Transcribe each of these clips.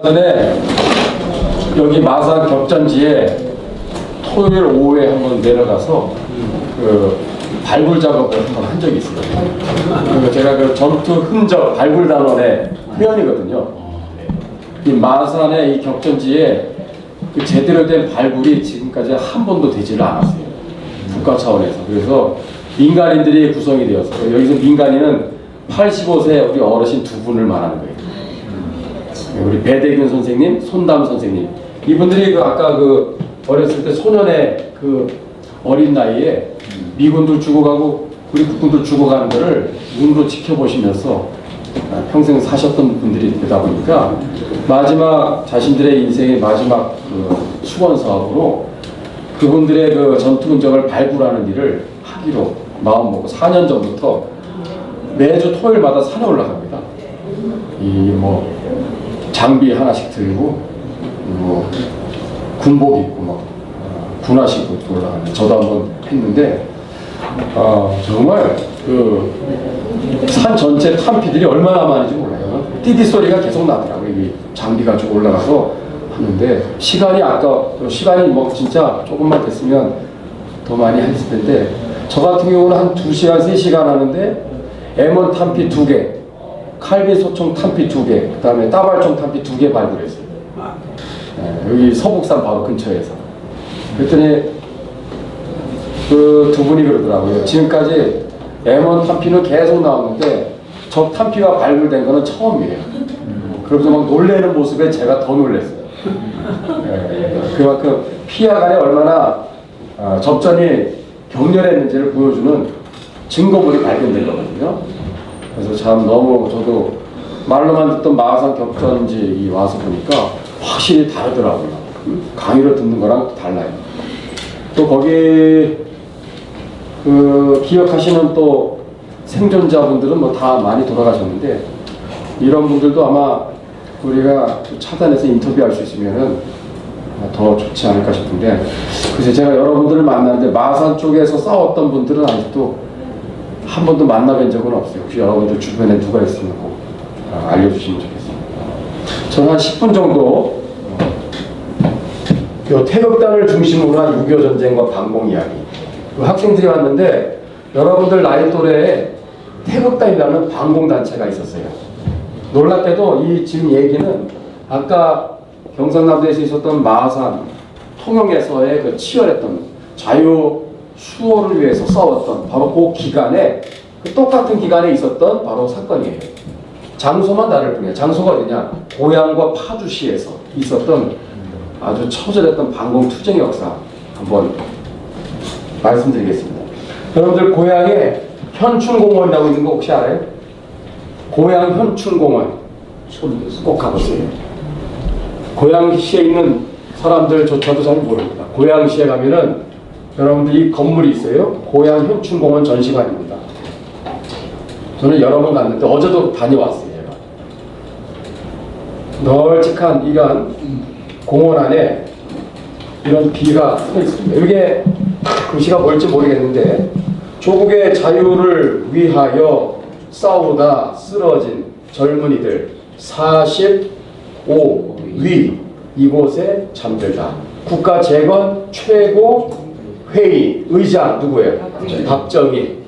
전에 여기 마산 격전지에 토요일 오후에 한번 내려가서 그 발굴 작업을 한번 한 적이 있어요. 그리고 제가 그 전투 흔적 발굴 단원의 회원이거든요. 이 마산의 이 격전지에 그 제대로 된 발굴이 지금까지 한 번도 되지를 않았어요. 국가 차원에서. 그래서 민간인들이 구성이 되어서 여기서 민간인은 85세 우리 어르신 두 분을 말하는 거예요. 우리 배대균 선생님, 손담 선생님. 이분들이 그 아까 그 어렸을 때 소년의 그 어린 나이에 미군들 죽어가고 우리 국군들 죽어가는 거를 눈으로 지켜보시면서 평생 사셨던 분들이 되다 보니까 마지막 자신들의 인생의 마지막 그 수건 사업으로 그분들의 그 전투 흔적을 발굴하는 일을 하기로 마음먹고 4년 전부터 매주 토요일마다 산에 올라갑니다. 이 뭐 장비 하나씩 들고 뭐 군복 입고 막 군화식 입고 올라가는 저도 한번 했는데 정말 그 산 전체 탐피들이 얼마나 많은지 몰라요. 띠디 소리가 계속 나더라고요. 이 장비 가지고 올라가서 하는데 시간이 뭐 진짜 조금만 됐으면 더 많이 했을 텐데 저 같은 경우는 한 2시간, 3시간 하는데 M1 탐피 2개, 칼빈 소총 탐피 2개, 그 다음에 따발총 탐피 2개 발굴했어요. 여기 서북산 바로 근처에서. 그랬더니 그 두 분이 그러더라고요. 지금까지 M1 탐피는 계속 나오는데 적 탐피가 발굴된 거는 처음이에요. 그러면서 막 놀래는 모습에 제가 더 놀랐어요. 그만큼 피아간에 얼마나 접전이 격렬했는지를 보여주는 증거물이 발견된 거거든요. 그래서 참 너무 저도 말로만 듣던 마산 격전지 와서 보니까 확실히 다르더라고요. 강의를 듣는 거랑 또 달라요. 또 거기 그 기억하시는 또 생존자분들은 뭐 다 많이 돌아가셨는데 이런 분들도 아마 우리가 차단해서 인터뷰할 수 있으면은 더 좋지 않을까 싶은데 그래서 제가 여러분들을 만나는데 마산 쪽에서 싸웠던 분들은 아직도 한 번도 만나뵌 적은 없어요. 혹시 여러분들 주변에 누가 있으면 꼭 알려주시면 좋겠습니다. 저는 한 10분 정도 태극단을 중심으로 한 6.25 전쟁과 반공 이야기 학생들이 왔는데 여러분들 나이 또래에 태극단이라는 반공단체가 있었어요. 놀랍게도 이 지금 얘기는 아까 경상남도에서 있었던 마산, 통영에서의 그 치열했던 자유 수호를 위해서 싸웠던 바로 그 기간에 그 똑같은 기간에 있었던 바로 사건이에요. 장소만 다를 뿐이에요. 장소가 어디냐? 고양과 파주시에서 있었던 아주 처절했던 반공투쟁 역사 한번 말씀드리겠습니다. 여러분들 고양에 현충공원이라고 있는 거 혹시 알아요? 고양 현충공원 꼭 가보세요. 고양시에 있는 사람들조차도 잘 모릅니다. 고양시에 가면은 여러분들 이 건물이 있어요. 고양 현충공원 전시관입니다. 저는 여러 번 갔는데 어제도 다녀왔어요. 제가. 널찍한 이런 공원 안에 이런 비가 서 있습니다. 이게 글씨가 뭘지 모르겠는데 조국의 자유를 위하여 싸우다 쓰러진 젊은이들 45위 이곳에 잠들다. 국가재건 최고 회의 의장 누구예요? 박정희.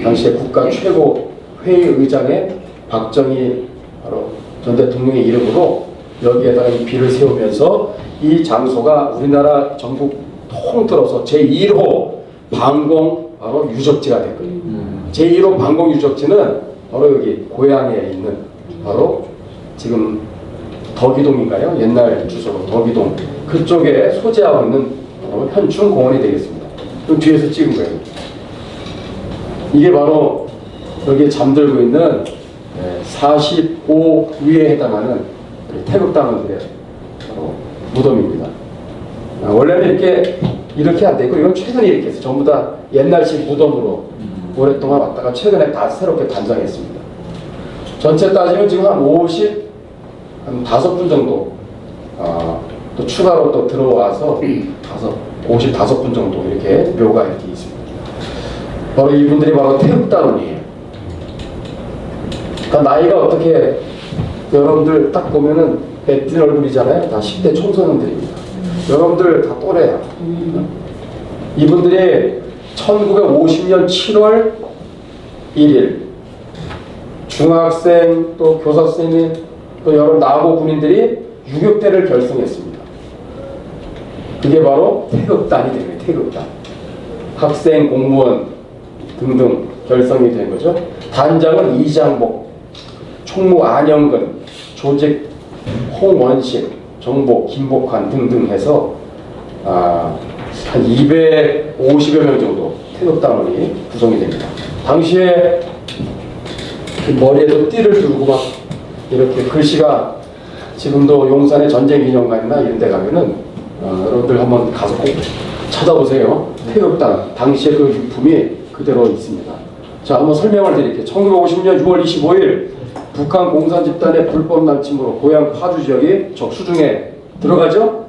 당시에 국가 최고 회의 의장의 박정희 바로 전 대통령의 이름으로 여기에다가 이 비를 세우면서 이 장소가 우리나라 전국 통틀어서 제1호 반공 바로 유적지가 됐거든요. 제1호 반공 유적지는 바로 여기 고양에 있는 바로 지금 덕이동인가요? 옛날 주소로 덕이동 그쪽에 소재하고 있는 현충공원이 되겠습니다. 그럼 뒤에서 찍은 거예요. 이게 바로 여기에 잠들고 있는 45위에 해당하는 태극단원들의 바로 무덤입니다. 원래는 이렇게 안 되고 이건 최근에 이렇게 했어요. 전부 다 옛날식 무덤으로 오랫동안 왔다가 최근에 다 새롭게 단장했습니다. 전체 따지면 지금 한 5분 정도 또 추가로 또 들어와서 55분 정도 이렇게 묘가 이렇게 있습니다. 바로 이분들이 바로 태극단원이에요. 그러니까 나이가 어떻게 여러분들 딱 보면은 애띤 얼굴이잖아요. 다 10대 청소년들입니다. 여러분들 다 또래야. 이분들이 1950년 7월 1일 중학생 또 교사 선생님 또 여러 나고 군인들이 유격대를 결성했습니다. 그게 바로 태극단이 된 거예요. 태극단. 학생, 공무원 등등 결성이 된 거죠. 단장은 이장복, 총무 안영근, 조직 홍원식, 정복, 김복환 등등 해서 한 250여 명 정도 태극단원이 구성이 됩니다. 당시에 머리에도 띠를 두고 막 이렇게 글씨가 지금도 용산의 전쟁기념관이나 이런 데 가면은 여러분들 한번 가서 꼭 찾아보세요. 태극단 당시의 그 유품이 그대로 있습니다. 자, 한번 설명을 드릴게요. 1950년 6월 25일 북한 공산집단의 불법 남침으로 고향 파주 지역이 적 수중에 들어가죠.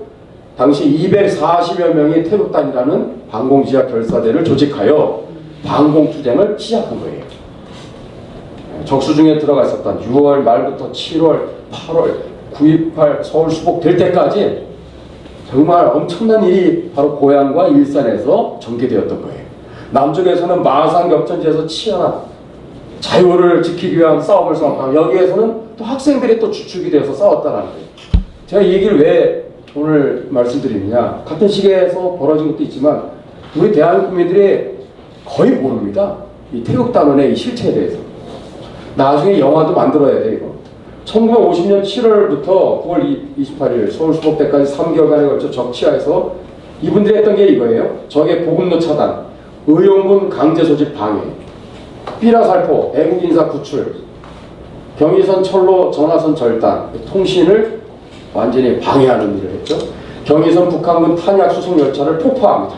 당시 240여 명의 태극단이라는 반공지하 결사대를 조직하여 반공투쟁을 시작한 거예요. 적수중에 들어가 있었던 6월 말부터 7월, 8월, 9.28 서울 수복 될 때까지 정말 엄청난 일이 바로 고향과 일산에서 전개되었던 거예요. 남쪽에서는 마산 격전지에서 치열한 자유를 지키기 위한 싸움을 싸웠고, 여기에서는 또 학생들이 또 주축이 되어서 싸웠다는 거예요. 제가 이 얘기를 왜 오늘 말씀드리느냐, 같은 시기에서 벌어진 것도 있지만 우리 대한민국 국민들이 거의 모릅니다. 이 태극단원의 이 실체에 대해서. 나중에 영화도 만들어야 돼, 이거. 1950년 7월부터 9월 28일 서울 수복 때까지 3개월간에 걸쳐 적치하에서 이분들이 했던 게 이거예요. 적의 보급로 차단, 의용군 강제 소집 방해, 삐라살포, 애국인사 구출, 경의선 철로 전화선 절단, 통신을 완전히 방해하는 일을 했죠. 경의선 북한군 탄약 수송 열차를 폭파합니다.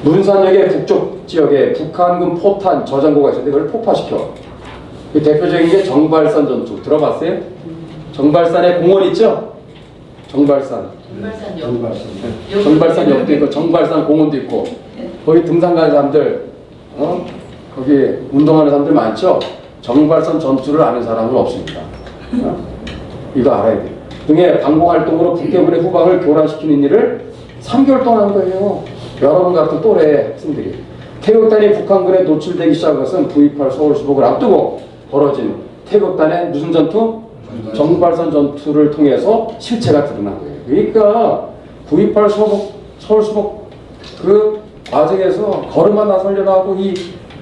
문산역의 북쪽 지역에 북한군 포탄 저장고가 있었는데 그걸 폭파시켜. 그 대표적인 게 정발산 전투. 들어봤어요? 정발산에 공원 있죠? 정발산. 정발산 역도 있고 정발산 공원도 있고 거기 등산 가는 사람들, 거기 운동하는 사람들 많죠? 정발산 전투를 아는 사람은 없습니다. 이거 알아야 돼요. 등의 방공활동으로 북해군의 후방을 교란시키는 일을 3개월 동안 한 거예요. 여러분 같은 또래 학생들이. 태극단이 북한군에 노출되기 시작한 것은 9.28 서울 수복을 앞두고 벌어진 태극단의 무슨 전투? 정발산 전투를 통해서 실체가 드러난 거예요. 그러니까 9.28 서울 수복 그 과정에서 걸음마 나설려고 하고 이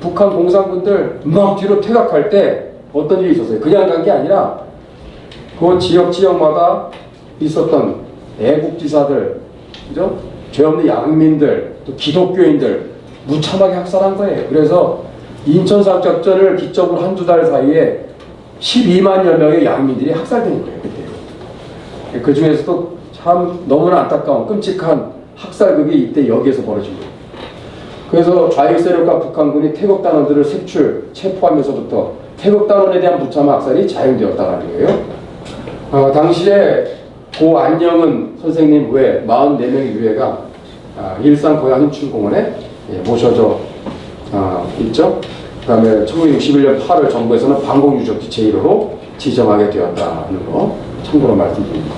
북한 공산군들 막 뒤로 퇴각할 때 어떤 일이 있었어요? 그냥 간 게 아니라 그 지역마다 있었던 애국지사들, 그죠? 죄 없는 양민들, 또 기독교인들 무참하게 학살한 거예요. 그래서 인천사격전을 기점으로 한두 달 사이에 12만여 명의 양민들이 학살된 거예요. 그때. 그 중에서도 참 너무나 안타까운 끔찍한 학살극이 이때 여기에서 벌어진 거예요. 그래서 좌익 세력과 북한군이 태극단원들을 체포하면서부터 태극단원에 대한 무참한 학살이 자행되었다는 거예요. 당시에 고 안영은 선생님 외 44명의 유해가 일산 고향 인춘공원에 모셔져 있죠. 그 다음에 1961년 8월 정부에서는 반공유적지 제1호로 지정하게 되었다는 거 참고로 말씀드립니다.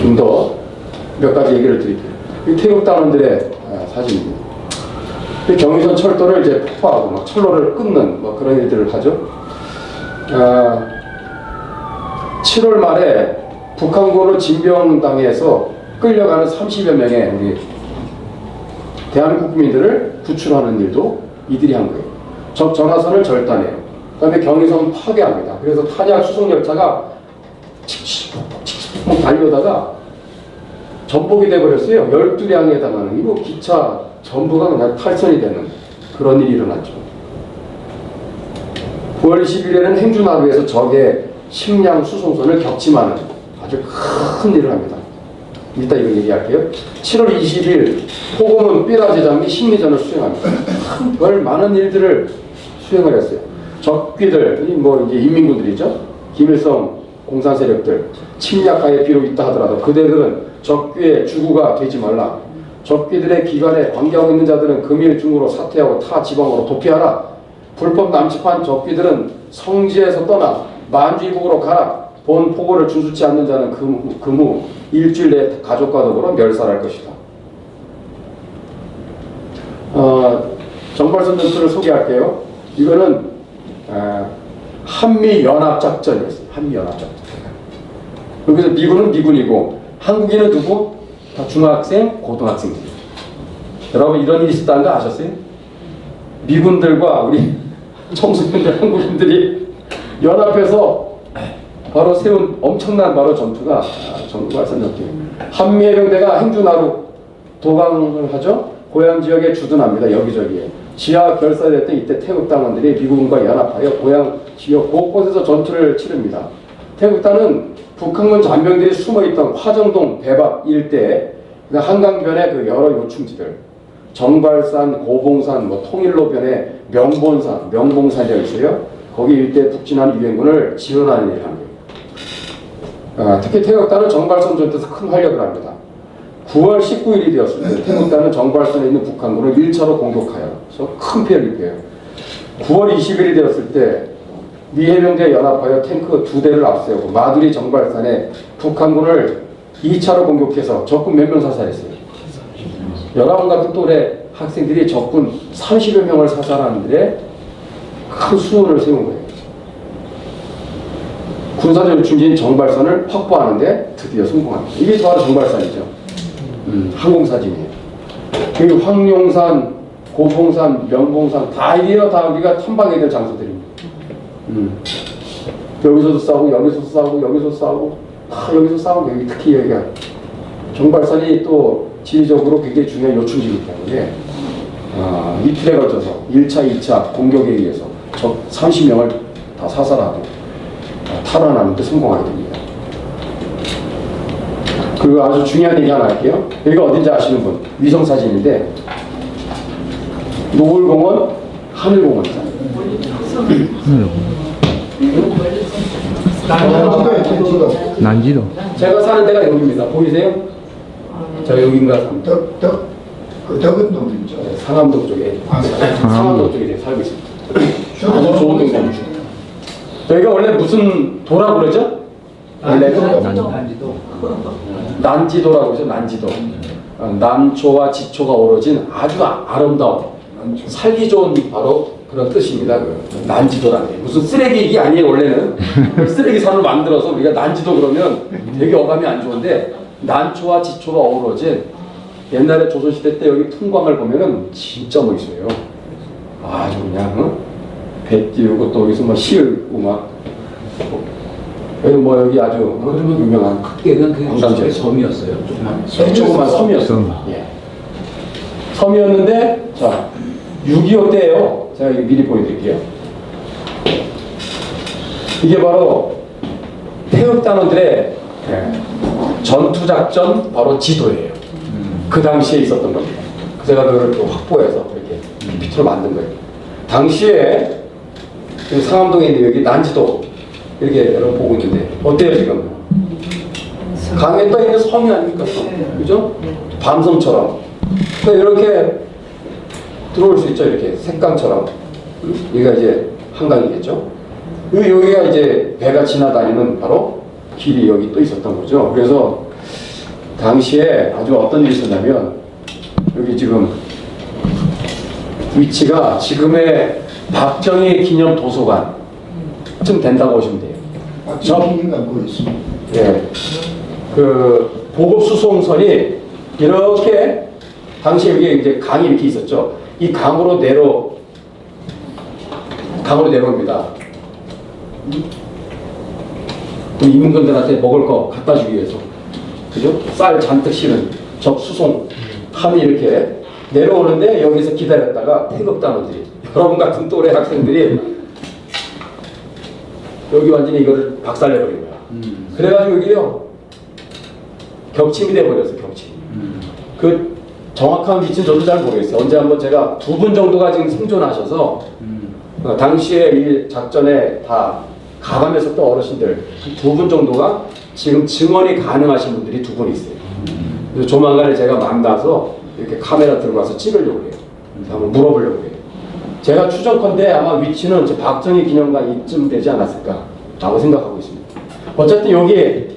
좀 더 몇 가지 얘기를 드릴게요. 이 태극단원들의 사진입니다. 경의선 철도를 이제 폭파하고 막 철로를 끊는 뭐 그런 일들을 하죠. 7월 말에 북한군으로 진병당해서 끌려가는 30여 명의 우리 대한민국 국민들을 구출하는 일도 이들이 한 거예요. 적 전화선을 절단해요. 그 다음에 경의선 파괴합니다. 그래서 탄약 수송 열차가 칙칙폭 달려다가 전복이 돼버렸어요. 12량에 해당하는 이거 기차 전부가 그냥 탈선이 되는 그런 일이 일어났죠. 9월 20일에는 행주나루에서 적의 식량 수송선을 격침하는 아주 큰 일을 합니다. 이따 이거 얘기할게요. 7월 20일 포고문 삐라제장 및 심리전을 수행합니다. 별 많은 일들을 수행을 했어요. 적귀들, 뭐 이제 인민군들이죠. 김일성 공산 세력들 침략하에 비록 있다 하더라도 그대들은 적귀의 주구가 되지 말라. 적귀들의 기관에 관계하고 있는 자들은 금일 중으로 사퇴하고 타 지방으로 도피하라. 불법 남침한 적귀들은 성지에서 떠나 만주이국으로 가라. 본 포고를 준수치 않는 자는 금후 일주일 내에 가족과 더불어 멸살할 것이다. 정발선 전투를 소개할게요. 이거는 한미연합작전이었어요. 한미연합작전. 여기서 미군은 미군이고 한국인은 누구? 다 중학생, 고등학생들. 여러분 이런 일이 있었다는 거 아셨어요? 미군들과 우리 청소년들 한국인들이 연합해서 바로 세운 엄청난 바로 전투가 정발선 전투입니다. 한미해병대가 행주나루 도강을 하죠. 고향 지역에 주둔합니다. 여기저기에. 지하 결사됐던 이때 태극당원들이 미군과 연합하여 고향 지역 곳곳에서 전투를 치릅니다. 태극단은 북한군 잔병들이 숨어있던 화정동, 배박 일대, 한강변의 그 여러 요충지들, 정발산, 고봉산, 통일로변의 명봉산이라고 있어요. 거기 일대 북진한 유엔군을 지원하는 일을 합니다. 특히 태극단은 정발선 전투에서 큰 활약을 합니다. 9월 19일이 되었을 때 태극단은 정발선에 있는 북한군을 1차로 공격하여 큰 피해를 입혀요. 9월 20일이 되었을 때 미해병대 연합하여 탱크 2대를 앞세우고 마두리 정발산에 북한군을 2차로 공격해서 적군 몇 명 사살했어요. 여러분 같은 또래 학생들이 적군 30여 명을 사살하는데 큰 수훈을 세운 거예요. 군사적 요충지인 정발선을 확보하는데 드디어 성공합니다. 이게 바로 정발산이죠. 항공사진이에요. 여기 황룡산, 고봉산, 명봉산 다 이게요. 다 우리가 탐방해야 될 장소들입니다. 여기서도 싸우고 여기서도 싸우고 여기서 싸우고 다 여기서 싸우고 여기 특히 여기가 정발산이 또 지리적으로 굉장히 중요한 요충지이기 때문에 이틀에 걸쳐서 1차, 2차 공격에 의해서 적 30명을 다 사살하고 탈환하는 데 성공하게 됩니다. 그리고 아주 중요한 얘기 하나 할게요. 여기가 어딘지 아시는 분? 위성사진인데 노을공원, 하늘공원이잖아요. 난지도. 제가 사는 데가 여기입니다. 보이세요? 저 여기인가? 덕은 동이죠. 네, 상암동 쪽에. 상암동 쪽에 살고 있습니다. 아주 좋은 동네입니다. 여기가 원래 무슨 도라고 그러죠? 원래는 난지도라고 그러죠. 난지도. 남초와 지초가 어우러진 아주 아름다운 살기 좋은 바로 그런 뜻입니다. 그 난지도라는 게 무슨 쓰레기 이게 아니에요. 원래는 쓰레기 산을 만들어서 우리가 난지도 그러면 되게 어감이 안 좋은데 난초와 지초가 어우러진 옛날에 조선시대 때 여기 풍광을 보면은 진짜 멋있어요. 아주 그냥 배 띄우고 또 여기서 뭐 시을고 막 여기 뭐 여기 아주 유명한 그게 섬이었어요. 조그만 섬이었어요. 예. 섬이었는데 자 6.25 때예요. 제가 이거 미리 보여드릴게요. 이게 바로 태극단원들의 전투작전 바로 지도예요. 그 당시에 있었던 겁니다. 제가 그걸 또 확보해서 이렇게 PPT로 만든 거예요. 당시에 그 상암동에 있는 여기 난지도 이렇게 여러분 보고 있는데 어때요 지금? 강에 떠 있는 섬이 아닙니까? 그죠? 밤섬처럼. 그러니까 이렇게 들어올 수 있죠. 이렇게 색강처럼. 여기가 이제 한강이겠죠. 여기가 이제 배가 지나다니는 바로 길이 여기 또 있었던 거죠. 그래서 당시에 아주 어떤 일이 있었냐면 여기 지금 위치가 지금의 박정희 기념 도서관쯤 된다고 보시면 돼요. 박정희가 뭐 있습니다. 예. 그 보급 수송선이 이렇게 당시에 여기 이제 강이 이렇게 있었죠. 이 강으로 내려옵니다. 우리 임금들한테 먹을 거 갖다 주기 위해서. 그죠? 쌀 잔뜩 실은 적 수송 함이 이렇게 내려오는데 여기서 기다렸다가 태극단원들이 여러분 같은 또래 학생들이 여기 완전히 이거를 박살내버린 거야. 그래가지고 여기요 격침이 돼버렸어요. 격침. 그 정확한 위치는 저도 잘 모르겠어요. 언제 한번 제가 2분 정도가 지금 생존하셔서 당시에 이 작전에 다 가담했었던 어르신들 2분 정도가 지금 증언이 가능하신 분들이 2분 있어요. 그래서 조만간에 제가 만나서 이렇게 카메라 들고 와서 찍으려고 해요. 한번 물어보려고 해요. 제가 추정컨대 아마 위치는 박정희 기념관 이쯤 되지 않았을까. 라고 생각하고 있습니다. 어쨌든 여기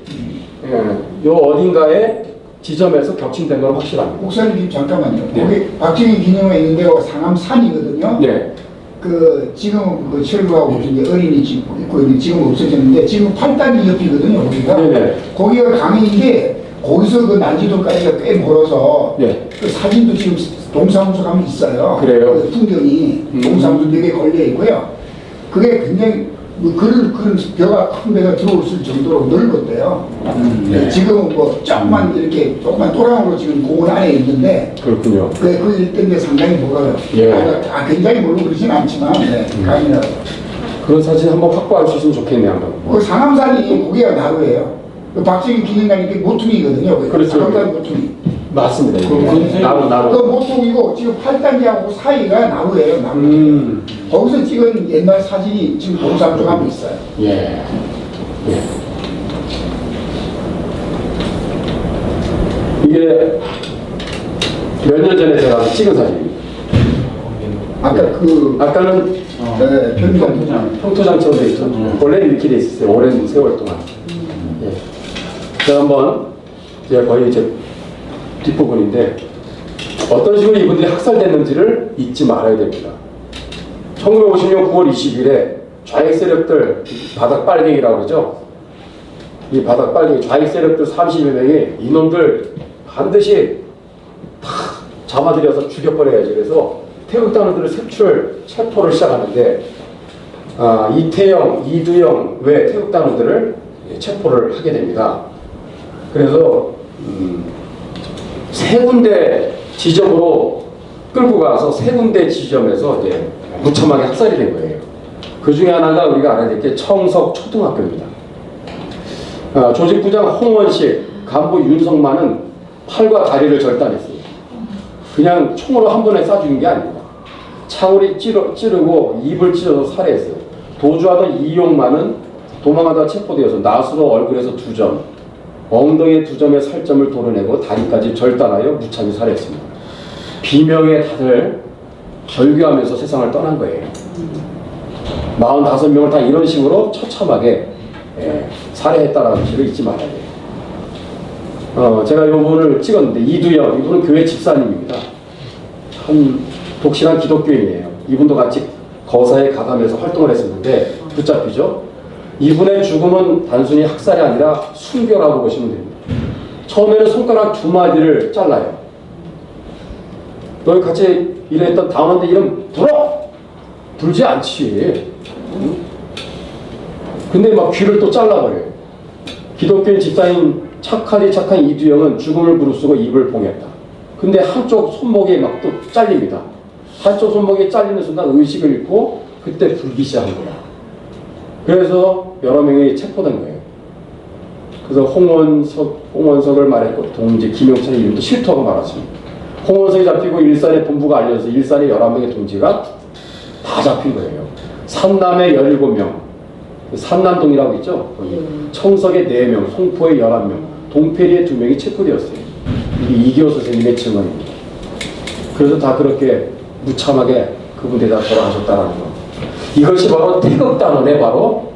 요 어딘가에 지점에서 겹친된 건 확실합니다. 목사님 잠깐만요. 네. 거기 박정희 기념관 있는 데가 상암산이거든요. 네. 그 지금 그 철거하고 이제 어린이 집 있고 지금 없어졌는데 지금 8단지 옆이거든요. 거기가. 네네. 거기가 강인데 거기서 그 난지도까지가 꽤 멀어서 네. 그 사진도 지금 동사무소 가면 있어요. 그래요? 그 풍경이 동사무소 4개 걸려 있고요. 그게 굉장히 그런 벼가 큰 배가 들어올 수 있을 정도로 넓었대요. 네. 지금은 뭐 조그만 이렇게 조그만 또랑으로 지금 공원 안에 있는데 그렇군요. 그 일대인데 상당히 멀어요. 예. 굉장히 멀고 그러진 않지만 강이라고. 그런 사진 한번 확보할 수 있으면 좋겠네요. 한번. 그 상암산이 고개가 나루예요. 그 박정희 기념관이 이게 모퉁이거든요. 그렇죠. 상암산 모퉁이. 맞습니다. 그 나루. 모퉁이고 지금 8단지하고 사이가 나루예요. 나루. 거기서 찍은 옛날 사진이 지금 동사무소 가면 있어요. 예. 예. 이게 몇 년 전에 제가 찍은 사진입니다. 아까 그 아까는 평토장처럼 돼 있죠. 원래는 이렇게 돼 있었어요. 오랜 세월 동안. 예. 제가 한번 제가 거의 제 뒷부분인데 어떤 식으로 이분들이 학살됐는지를 잊지 말아야 됩니다. 1950년 9월 20일에 좌익 세력들 바닥 빨갱이라고 그러죠. 이 바닥 빨갱이 좌익 세력들 30여 명이 이놈들 반드시 다 잡아들여서 죽여버려야지. 그래서 태국 단원들을 체포를 시작하는데 이태영, 이두영 외 태국 단원들을 체포를 하게 됩니다. 그래서 세 군데 지점으로 끌고 가서 세 군데 지점에서 이제 무참하게 학살이 된 거예요. 그 중에 하나가 우리가 알아야 될 게 청석 초등학교입니다. 조직부장 홍원식, 간부 윤성만은 팔과 다리를 절단했습니다. 그냥 총으로 한 번에 쏴 죽인 게 아닙니다. 창으로 찌르고 입을 찢어서 살해했어요. 도주하던 이용만은 도망하다 체포되어서 나수로 얼굴에서 2점, 엉덩이에 2점의 살점을 도려내고 다리까지 절단하여 무참히 살해했습니다. 비명에 다들 절규하면서 세상을 떠난 거예요. 45명을 다 이런 식으로 처참하게 살해했다라는 사실을 잊지 말아야 돼요. 제가 이 분을 찍었는데 이두영, 이분은 교회 집사님입니다. 한 독실한 기독교인이에요. 이분도 같이 거사에 가담해서 활동을 했었는데 붙잡히죠. 이분의 죽음은 단순히 학살이 아니라 순교라고 보시면 됩니다. 처음에는 손가락 2마디를 잘라요. 너희 같이 일했던 당원들 이름 불어! 불지 않지. 근데 막 귀를 또 잘라버려요. 기독교인 집사인 착한 이두영은 죽음을 무릅쓰고 입을 봉했다. 근데 한쪽 손목에 막 또 잘립니다. 한쪽 손목에 잘리는 순간 의식을 잃고 그때 불기 시작한 거야. 그래서 여러 명이 체포된 거예요. 그래서 홍원석을 말했고 동지 김용찬의 이름도 실토하고 말았습니다. 홍원석이 잡히고 일산의 본부가 알려져서 일산의 11명의 동지가 다 잡힌 거예요. 산남의 17명, 산남동이라고 있죠. 거기 청석의 4명, 송포의 11명, 동패리의 2명이 체포되었어요. 이게 이기호 선생님의 증언입니다. 그래서 다 그렇게 무참하게 그분들이 다 돌아가셨다는 거. 이것이 바로 태극단원의 바로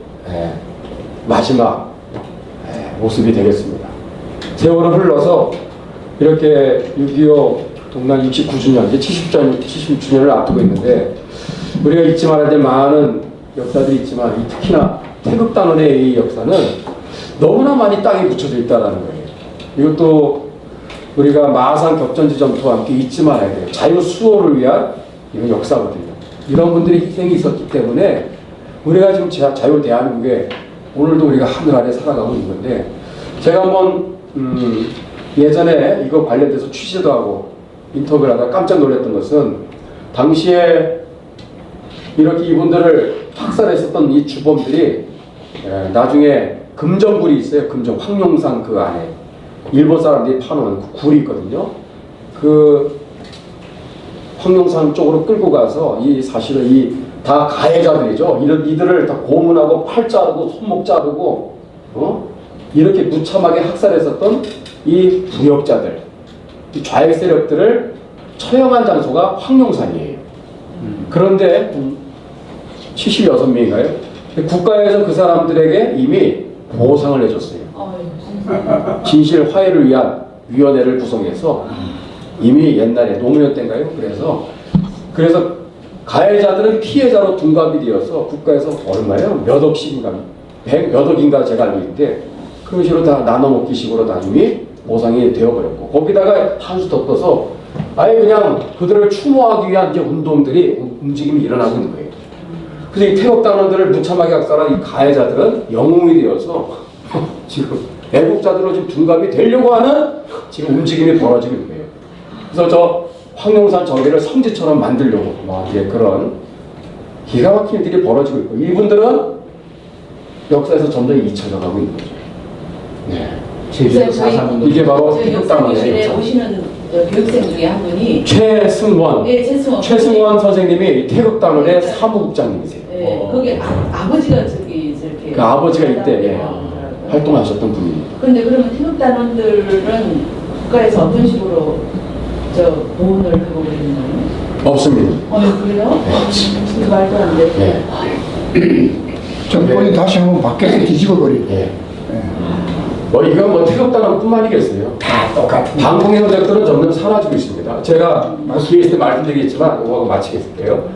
마지막 모습이 되겠습니다. 세월은 흘러서 이렇게 6.25 동란 69주년, 이제 70주년을 앞두고 있는데 우리가 잊지 말아야 될 많은 역사들이 있지만 특히나 태극단원의 이 역사는 너무나 많이 땅에 묻혀져 있다는 거예요. 이것도 우리가 마산 격전지점토와 함께 잊지 말아야 돼요. 자유수호를 위한 이런 역사거든요. 이런 분들의 희생이 있었기 때문에 우리가 지금 자유 대한민국에 오늘도 우리가 하늘 아래 살아가고 있는 건데 제가 한번 예전에 이거 관련돼서 취재도 하고 인터뷰를 하다가 깜짝 놀랐던 것은 당시에 이렇게 이분들을 학살했었던 이 주범들이 나중에 금정굴이 있어요. 금정 황룡산 그 안에 일본 사람들이 파놓은 그 굴이 있거든요. 그 황룡산 쪽으로 끌고 가서 이 사실은 이 다 가해자들이죠. 이들을 다 고문하고 팔 자르고 손목 자르고 이렇게 무참하게 학살했었던 이 부역자들, 이 좌익 세력들을 처형한 장소가 황룡산이에요. 그런데 76명인가요? 국가에서 그 사람들에게 이미 보상을 해줬어요. 진실 화해를 위한 위원회를 구성해서 이미 옛날에 노무현 때인가요? 그래서 가해자들은 피해자로 둔갑이 되어서 국가에서 얼마예요? 몇 억씩인가, 몇 억인가 제가 알고 있는데 그런 식으로 다 나눠먹기 식으로 다 이미 보상이 되어버렸고 거기다가 한 수 더 떠서 아예 그냥 그들을 추모하기 위한 이제 운동들이 움직임이 일어나고 있는 거예요. 그래서 이 태극단원들을 무참하게 학살한 이 가해자들은 영웅이 되어서 지금 애국자들로 지금 둔갑이 되려고 하는 지금 움직임이 벌어지고 있는 거예요. 그래서 저 황룡산 저기를 성지처럼 만들려고 막 이제 그런 기가 막힌 일들이 벌어지고 있고 이분들은 역사에서 점점 잊혀져 가고 있는 거죠. 네. 제주도 4.3운동 이게 바로 저희 태극단원의 역사교실에 오시는 교육생 중에 한 분이 최승원 최승원 선생님이 태극단원의 사무국장님이세요. 네, 거기 아버지가 저기 저렇게 그 아버지가 이때 활동하셨던 분입니다. 그런데 그러면 태극단원들은 국가에서 어떤 식으로 저 보훈을 하고 있는 거예요? 없습니다. 그래요? 그 말도 안 돼. 네. 정권이 다시 한번 바뀌어서 뒤집어버리고. 예. 이건 뭐 태극단원뿐만이겠어요. 똑같은. 방공의 흔적들은 점점 사라지고 있습니다. 제가 기회 있을 때 말씀드리겠지만 이거 마치겠을게요.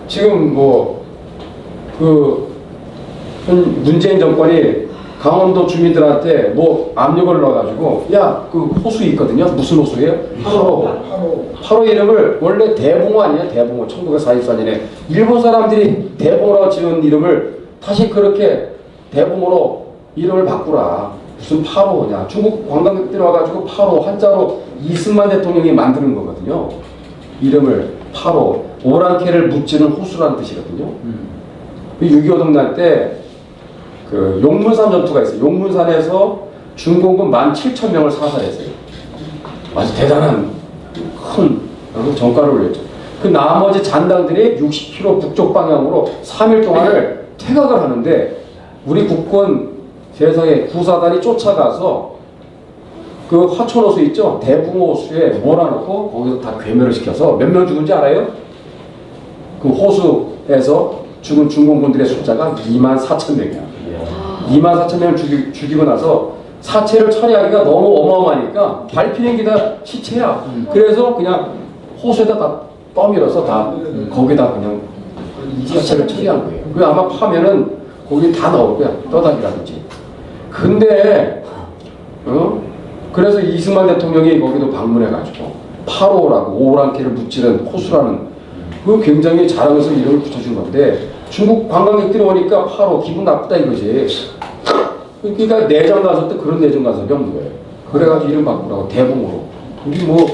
지금 문재인 정권이 강원도 주민들한테 뭐 압력을 넣어가지고 그 호수 있거든요. 무슨 호수예요? 하로 이름을 원래 대봉호 아니에요? 대봉호 1944년에 일본 사람들이 대봉호라고 지은 이름을 다시 그렇게 대봉호로 이름을 바꾸라. 무슨 파로냐? 중국 관광객들이 와가지고 파로 한자로 이승만 대통령이 만드는 거거든요. 이름을 파로 오랑캐를 무찌는 호수라는 뜻이거든요. 6.25 동날 때 그 용문산 전투가 있어요. 용문산에서 중공군 17,000명을 사살했어요. 아주 대단한 큰 전과를 올렸죠. 그 나머지 잔당들이 60km 북쪽 방향으로 3일 동안을 퇴각을 하는데 우리 국군 세상에 구사단이 쫓아가서 그 화천호수 있죠? 대붕호수에 몰아넣고 거기서 다 괴멸을 시켜서 몇 명 죽은지 알아요? 그 호수에서 죽은 중공군들의 숫자가 24,000명이야. 24,000명을 죽이고 나서 사체를 처리하기가 너무 어마어마하니까 밟히는 게 다 시체야. 그래서 그냥 호수에다 다 떠밀어서 다 거기다 그냥 사체를 처리한 거예요. 그 아마 파면은 거기 다 나올 거야. 떠다니라든지. 근데 그래서 이승만 대통령이 거기도 방문해가지고 파로라고 오랑캐를 무찌른 호수라는 그 굉장히 자랑해서 이름을 붙여준 건데 중국 관광객들이 오니까 파로 기분 나쁘다 이거지. 그러니까 내정 가서 때 그런 내정 가서이 없는 거예요. 그래가지고 이름 바꾸라고 대봉으로. 우리 뭐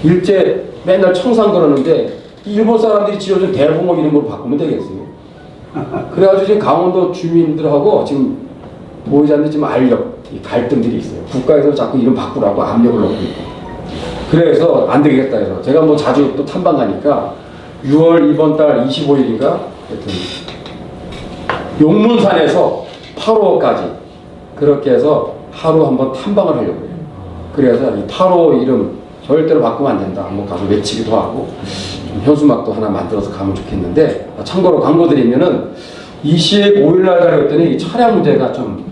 일제 맨날 청산 그러는데 일본 사람들이 지어준 대봉호 이름으로 바꾸면 되겠어요. 그래가지고 지금 강원도 주민들하고 지금 보이지 않는 지금 이 갈등들이 있어요. 국가에서 자꾸 이름 바꾸라고 압력을 넣고 있고. 그래서 안 되겠다 해서 제가 뭐 자주 또 탐방 가니까 6월 이번 달 25일인가 하여튼 용문산에서 8호까지 그렇게 해서 하루 한번 탐방을 하려고 해요. 그래서 이 8호 이름 절대로 바꾸면 안 된다. 한번 가서 외치기도 하고 좀 현수막도 하나 만들어서 가면 좋겠는데 참고로 광고 드리면은 25일 날 가려했더니 차량 문제가 조금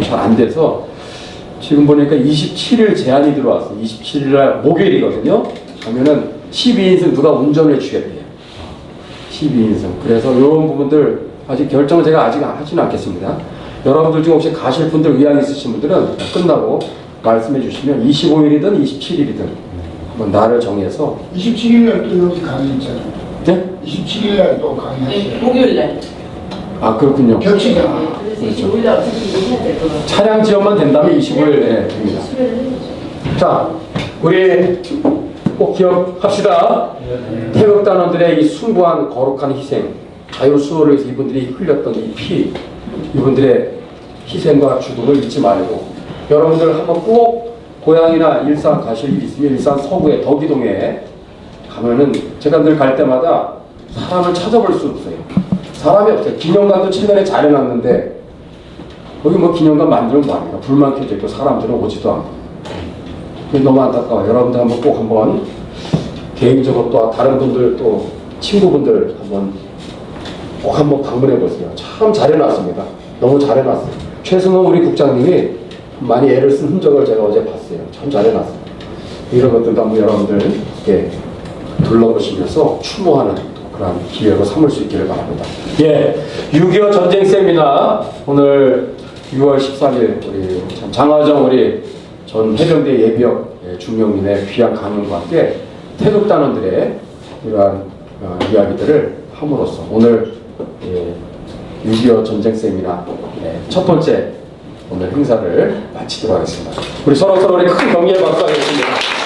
잘 안 돼서 지금 보니까 27일 제한이 들어왔어요. 27일 날 목요일이거든요. 그러면은 12인승 누가 운전을 주겠대요. 12인승. 그래서 이런 부분들 아직 결정을 제가 아직 하지는 않겠습니다. 여러분들 중에 혹시 가실 분들 의향 있으신 분들은 끝나고 말씀해 주시면 25일이든 27일이든 한번 날을 정해서 27일 날 또 여기 강의 있잖아요. 네? 27일 날 또 강의하세요. 목요일 날. 그렇군요. 겹치잖아. 그래서 25일 날 어떻게 해야 될 것 같아요. 차량 지원만 된다면 25일에 됩니다. 자, 우리 꼭 기억합시다. 태극단원들의 이 숭고한 거룩한 희생, 자유수호를 위해서 이분들이 흘렸던 이 피, 이분들의 희생과 죽음을 잊지 말고 여러분들 한번 꼭 고향이나 일산 가실 일 있으면 일산 서구의 덕이동에 가면은 제가 늘 갈 때마다 사람을 찾아볼 수 없어요. 사람이 없어요. 기념관도 최근에 잘 해놨는데 거기 뭐 기념관 만들면 뭐합니까? 불만 켜져 있고 사람들은 오지도 않고. 그게 너무 안타까워요. 여러분들 한번 꼭 한번 개인적으로 또 다른 분들 또 친구분들 한번 꼭 한번 방문해 보세요. 참 잘해놨습니다. 너무 잘해놨어요. 최승호 우리 국장님이 많이 애를 쓴 흔적을 제가 어제 봤어요. 참 잘해놨어요. 이런 것들도 한번 여러분들 이렇게 둘러보시면서 추모하는 그런 기회로 삼을 수 있기를 바랍니다. 예, 6.25 전쟁 세미나 오늘 6월 13일 우리 참 장하정 우리 전 해병대 예비역 중령님의 귀한 강연과 함께 태극 단원들의 이러한 이야기들을 함으로써 오늘 6.25 전쟁 세미나 첫 번째 오늘 행사를 마치도록 하겠습니다. 우리 서로 우리 큰 격려의 박수 하겠습니다.